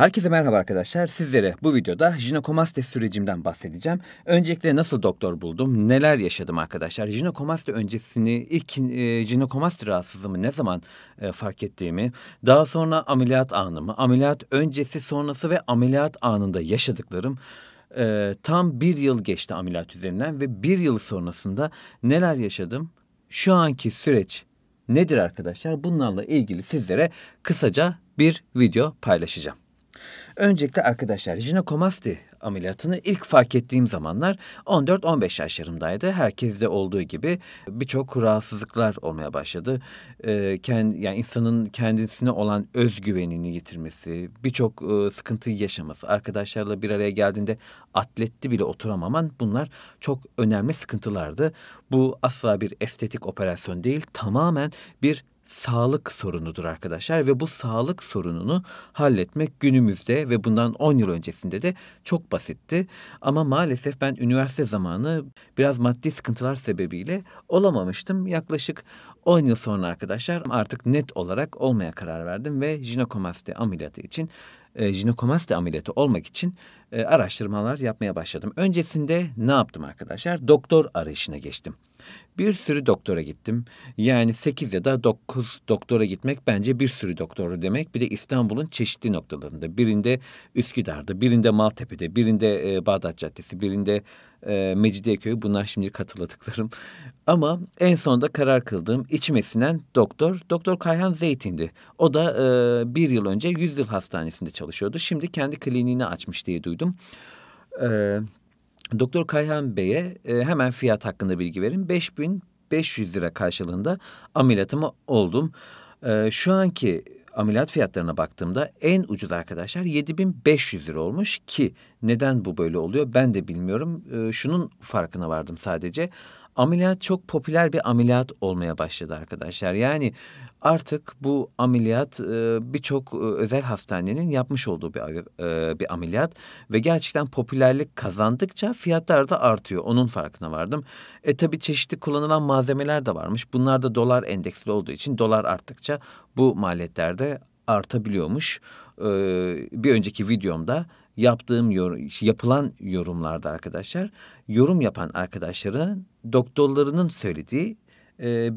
Herkese merhaba arkadaşlar. Sizlere bu videoda jinekomasti sürecimden bahsedeceğim. Öncelikle nasıl doktor buldum, neler yaşadım arkadaşlar. Jinekomasti öncesini, ilk jinekomasti rahatsızlığımı ne zaman fark ettiğimi, daha sonra ameliyat anımı, ameliyat öncesi, sonrası ve ameliyat anında yaşadıklarım. Tam bir yıl geçti ameliyat üzerinden ve bir yıl sonrasında neler yaşadım? Şu anki süreç nedir arkadaşlar? Bunlarla ilgili sizlere kısaca bir video paylaşacağım. Öncelikle arkadaşlar jinekomasti ameliyatını ilk fark ettiğim zamanlar 14-15 yaşlarımdaydı. Herkeste olduğu gibi birçok rahatsızlıklar olmaya başladı. Yani insanın kendisine olan özgüvenini yitirmesi, birçok sıkıntıyı yaşaması, arkadaşlarla bir araya geldiğinde atletli bile oturamaman, bunlar çok önemli sıkıntılardı. Bu asla bir estetik operasyon değil, tamamen bir sağlık sorunudur arkadaşlar ve bu sağlık sorununu halletmek günümüzde ve bundan 10 yıl öncesinde de çok basitti. Ama maalesef ben üniversite zamanı biraz maddi sıkıntılar sebebiyle olamamıştım. Yaklaşık 10 yıl sonra arkadaşlar artık net olarak olmaya karar verdim ve jinekomasti ameliyatı için jinekomasti ameliyatı olmak için araştırmalar yapmaya başladım. Öncesinde ne yaptım arkadaşlar? Doktor arayışına geçtim. Bir sürü doktora gittim. Yani 8 ya da 9 doktora gitmek bence bir sürü doktora demek. Bir de İstanbul'un çeşitli noktalarında. Birinde Üsküdar'da, birinde Maltepe'de, birinde Bağdat Caddesi, birinde Mecidiyeköy. Bunlar şimdi hatırladıklarım. Ama en sonunda karar kıldığım, içime sinen Doktor Kayhan Zeytin'di. O da bir yıl önce Yüzyıl Hastanesi'nde çalışıyordu. Şimdi kendi kliniğini açmış diye duydum. E, Doktor Kayhan Bey'e hemen fiyat hakkında bilgi verin. 5.500 lira karşılığında ameliyatımı oldum. Şu anki ameliyat fiyatlarına baktığımda en ucuz arkadaşlar 7.500 lira olmuş ki neden bu böyle oluyor ben de bilmiyorum. Şunun farkına vardım sadece. Ameliyat çok popüler bir ameliyat olmaya başladı arkadaşlar. Yani artık bu ameliyat birçok özel hastanenin yapmış olduğu bir ameliyat ve gerçekten popülerlik kazandıkça fiyatlar da artıyor. Onun farkına vardım. Tabii çeşitli kullanılan malzemeler de varmış. Bunlar da dolar endeksli olduğu için dolar arttıkça bu maliyetler de artabiliyormuş. Bir önceki videomda yapılan yorumlarda arkadaşlar, yorum yapan arkadaşların doktorlarının söylediği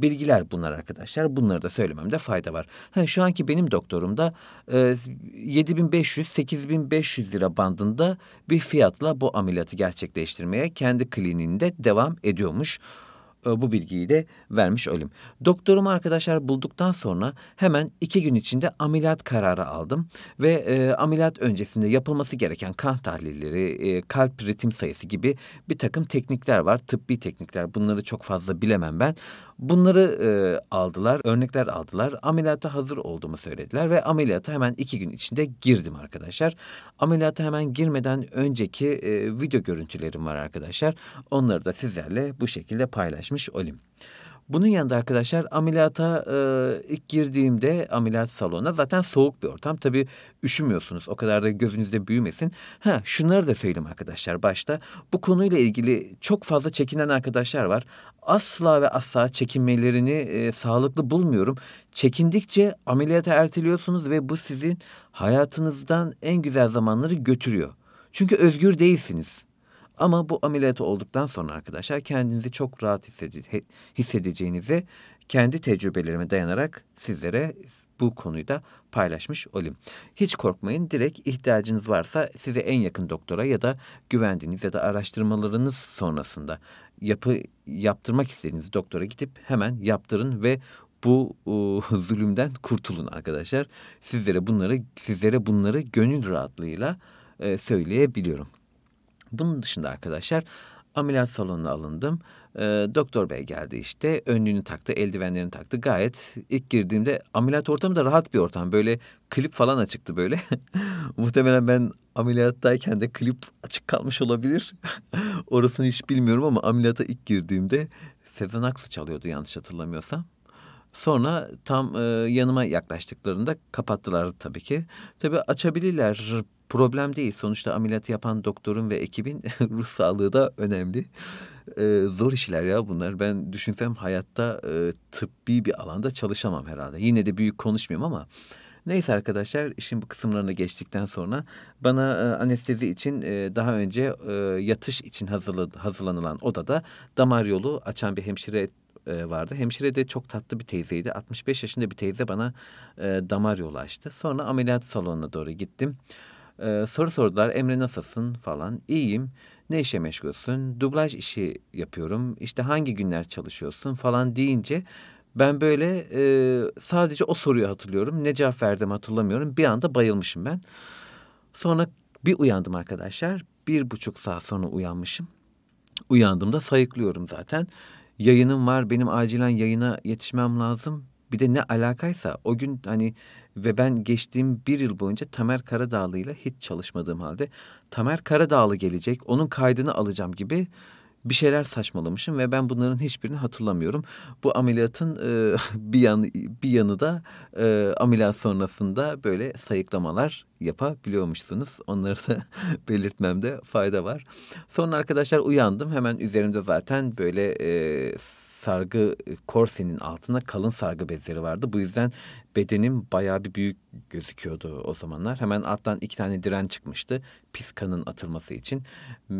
bilgiler bunlar arkadaşlar. Bunları da söylememde fayda var. Şu anki benim doktorumda 7.500-8.500 lira bandında bir fiyatla bu ameliyatı gerçekleştirmeye kendi kliniğinde devam ediyormuş. Bu bilgiyi de vermiş olayım. Doktorumu arkadaşlar bulduktan sonra hemen 2 gün içinde ameliyat kararı aldım. Ve ameliyat öncesinde yapılması gereken kan tahlilleri, kalp ritim sayısı gibi bir takım teknikler var. Tıbbi teknikler. Bunları çok fazla bilemem ben. Bunları aldılar, örnekler aldılar. Ameliyata hazır olduğumu söylediler ve ameliyata hemen 2 gün içinde girdim arkadaşlar. Ameliyata hemen girmeden önceki video görüntülerim var arkadaşlar. Onları da sizlerle bu şekilde paylaşmış olayım. Bunun yanında arkadaşlar ameliyata ilk girdiğimde ameliyat salonuna zaten soğuk bir ortam. Tabii üşümüyorsunuz. O kadar da gözünüzde büyümesin. Şunları da söyleyeyim arkadaşlar başta. Bu konuyla ilgili çok fazla çekinen arkadaşlar var. Asla ve asla çekinmelerini sağlıklı bulmuyorum. Çekindikçe ameliyata erteliyorsunuz ve bu sizin hayatınızdan en güzel zamanları götürüyor. Çünkü özgür değilsiniz. Ama bu ameliyatı olduktan sonra arkadaşlar kendinizi çok rahat hissedeceğinizi kendi tecrübelerime dayanarak sizlere bu konuyu da paylaşmış olayım. Hiç korkmayın. Direkt ihtiyacınız varsa size en yakın doktora ya da güvendiğiniz ya da araştırmalarınız sonrasında yaptırmak istediğiniz doktora gidip hemen yaptırın ve bu zulümden kurtulun arkadaşlar. Sizlere bunları gönül rahatlığıyla söyleyebiliyorum. Bunun dışında arkadaşlar ameliyat salonuna alındım. Doktor bey geldi işte. Önlüğünü taktı, eldivenlerini taktı. Gayet ilk girdiğimde ameliyat ortamı da rahat bir ortam. Böyle klip falan açıktı böyle. Muhtemelen ben ameliyattayken de klip açık kalmış olabilir. Orasını hiç bilmiyorum ama ameliyata ilk girdiğimde Sezen Aksu çalıyordu yanlış hatırlamıyorsam. Sonra tam yanıma yaklaştıklarında kapattılar tabii ki. Tabii açabilirler. Problem değil. Sonuçta ameliyatı yapan doktorun ve ekibin ruh sağlığı da önemli. Zor işler ya bunlar. Ben düşünsem hayatta tıbbi bir alanda çalışamam herhalde. Yine de büyük konuşmayayım ama Neyse arkadaşlar, işin bu kısımlarına geçtikten sonra bana anestezi için daha önce yatış için hazırlanılan odada damar yolu açan bir hemşire vardı. Hemşire de çok tatlı bir teyzeydi. 65 yaşında bir teyze bana damar yolu açtı. Sonra ameliyat salonuna doğru gittim. Soru sordular. Emre nasılsın falan. İyiyim. Ne işe meşgulsün? Dublaj işi yapıyorum. İşte hangi günler çalışıyorsun falan deyince ben böyle sadece o soruyu hatırlıyorum. Ne cevap verdim hatırlamıyorum. Bir anda bayılmışım ben. Sonra bir uyandım arkadaşlar. 1,5 saat sonra uyanmışım. Uyandığımda sayıklıyorum zaten. Yayınım var. Benim acilen yayına yetişmem lazım. Bir de ne alakaysa o gün hani ve ben geçtiğim 1 yıl boyunca Tamer Karadağlı ile hiç çalışmadığım halde Tamer Karadağlı gelecek, onun kaydını alacağım gibi bir şeyler saçmalamışım ve ben bunların hiçbirini hatırlamıyorum. Bu ameliyatın bir yanı da ameliyat sonrasında böyle sayıklamalar yapabiliyormuşsunuz. Onları da belirtmemde fayda var. Sonra arkadaşlar uyandım. Hemen üzerimde zaten böyle sargı korsenin altında kalın sargı bezleri vardı. Bu yüzden bedenim bayağı bir büyük gözüküyordu o zamanlar. Hemen alttan 2 tane diren çıkmıştı. Pis kanın atılması için.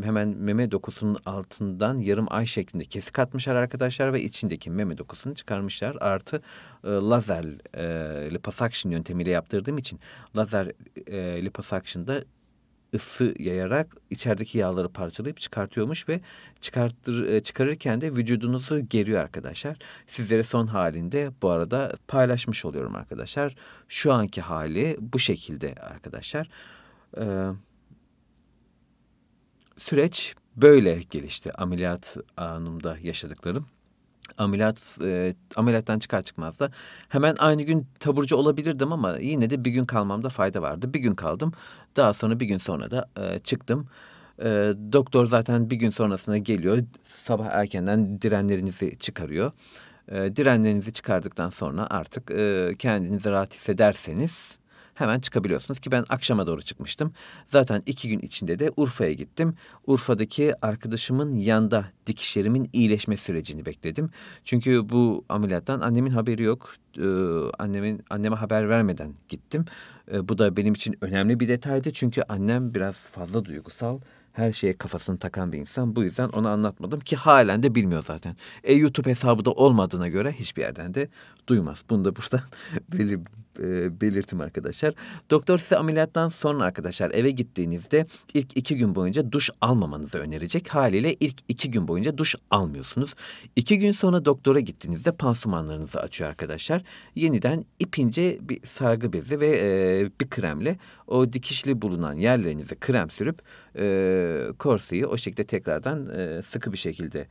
Hemen meme dokusunun altından yarım ay şeklinde kesik atmışlar arkadaşlar ve içindeki meme dokusunu çıkarmışlar. Artı lazer liposuction yöntemiyle yaptırdığım için lazer liposuction'da ısı yayarak içerideki yağları parçalayıp çıkartıyormuş ve çıkarırken de vücudunuzu geriyor arkadaşlar. Sizlere son halinde bu arada paylaşmış oluyorum arkadaşlar. Şu anki hali bu şekilde arkadaşlar. Ee, Süreç böyle gelişti, ameliyat anımda yaşadıklarım. Ameliyattan çıkar çıkmaz da hemen aynı gün taburcu olabilirdim ama yine de bir gün kalmamda fayda vardı. Bir gün kaldım. Daha sonra bir gün sonra da çıktım. Doktor zaten bir gün sonrasına geliyor. Sabah erkenden direnlerinizi çıkarıyor. Direnlerinizi çıkardıktan sonra artık kendinizi rahat hissederseniz hemen çıkabiliyorsunuz ki ben akşama doğru çıkmıştım. Zaten 2 gün içinde de Urfa'ya gittim. Urfa'daki arkadaşımın yanda dikişlerimin iyileşme sürecini bekledim. Çünkü bu ameliyattan annemin haberi yok. Anneme haber vermeden gittim. Bu da benim için önemli bir detaydı. Çünkü annem biraz fazla duygusal. Her şeye kafasını takan bir insan. Bu yüzden ona anlatmadım ki halen de bilmiyor zaten. YouTube hesabı da olmadığına göre hiçbir yerden de duymaz. Bunu da buradan belirtim arkadaşlar. Doktor size ameliyattan sonra arkadaşlar eve gittiğinizde ilk 2 gün boyunca duş almamanızı önerecek. Haliyle ilk 2 gün boyunca duş almıyorsunuz. 2 gün sonra doktora gittiğinizde pansumanlarınızı açıyor arkadaşlar. Yeniden ipince bir sargı bezi ve bir kremle o dikişli bulunan yerlerinize krem sürüp korseyi o şekilde tekrardan sıkı bir şekilde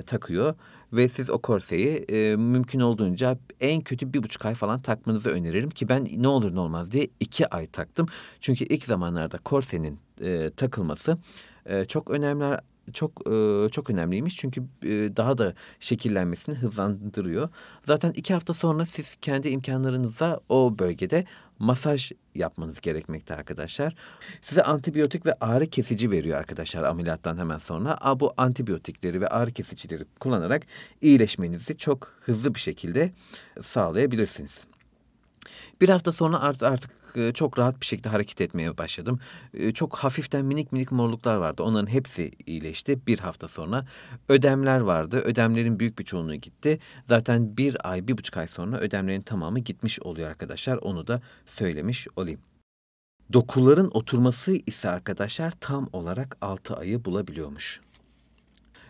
takıyor. Ve siz o korseyi mümkün olduğunca en kötü 1,5 ay falan takmanızı öneririm ki ben ne olur ne olmaz diye 2 ay taktım. Çünkü ilk zamanlarda korsenin takılması çok önemli, çok önemliymiş çünkü daha da şekillenmesini hızlandırıyor. Zaten 2 hafta sonra siz kendi imkanlarınızla o bölgede masaj yapmanız gerekmekte arkadaşlar. Size antibiyotik ve ağrı kesici veriyor arkadaşlar ameliyattan hemen sonra. Bu antibiyotikleri ve ağrı kesicileri kullanarak iyileşmenizi çok hızlı bir şekilde sağlayabilirsiniz. 1 hafta sonra artık çok rahat bir şekilde hareket etmeye başladım. Çok hafiften minik minik morluklar vardı. Onların hepsi iyileşti 1 hafta sonra. Ödemler vardı. Ödemlerin büyük bir çoğunluğu gitti. Zaten 1 ay, 1,5 ay sonra ödemlerin tamamı gitmiş oluyor arkadaşlar. Onu da söylemiş olayım. Dokuların oturması ise arkadaşlar tam olarak 6 ayı bulabiliyormuş.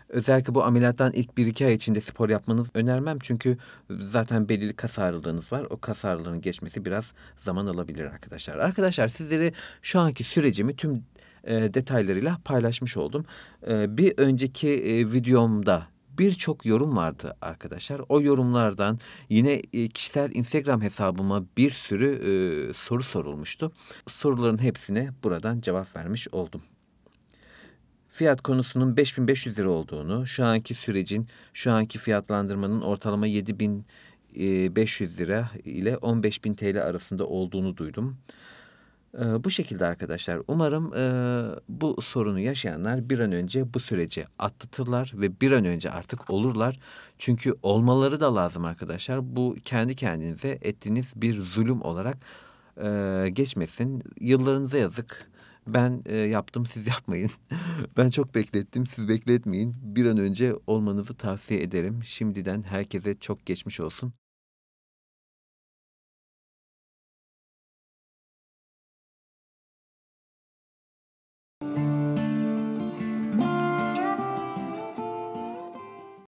Özellikle bu ameliyattan ilk 1-2 ay içinde spor yapmanızı önermem. Çünkü zaten belirli kas ağrılarınız var. O kas ağrılarının geçmesi biraz zaman alabilir arkadaşlar. Arkadaşlar sizlere şu anki sürecimi tüm detaylarıyla paylaşmış oldum. Bir önceki videomda birçok yorum vardı arkadaşlar. O yorumlardan yine kişisel Instagram hesabıma bir sürü soru sorulmuştu. Soruların hepsine buradan cevap vermiş oldum. Fiyat konusunun 5.500 lira olduğunu, şu anki fiyatlandırmanın ortalama 7.500 lira ile 15.000 TL arasında olduğunu duydum. Bu şekilde arkadaşlar. Umarım, bu sorunu yaşayanlar bir an önce bu süreci atlatırlar ve bir an önce artık olurlar. Çünkü olmaları da lazım arkadaşlar. Bu kendi kendinize ettiğiniz bir zulüm olarak, geçmesin. Yıllarınıza yazık. Ben, yaptım, siz yapmayın. Ben çok beklettim, siz bekletmeyin. Bir an önce olmanızı tavsiye ederim. Şimdiden herkese çok geçmiş olsun.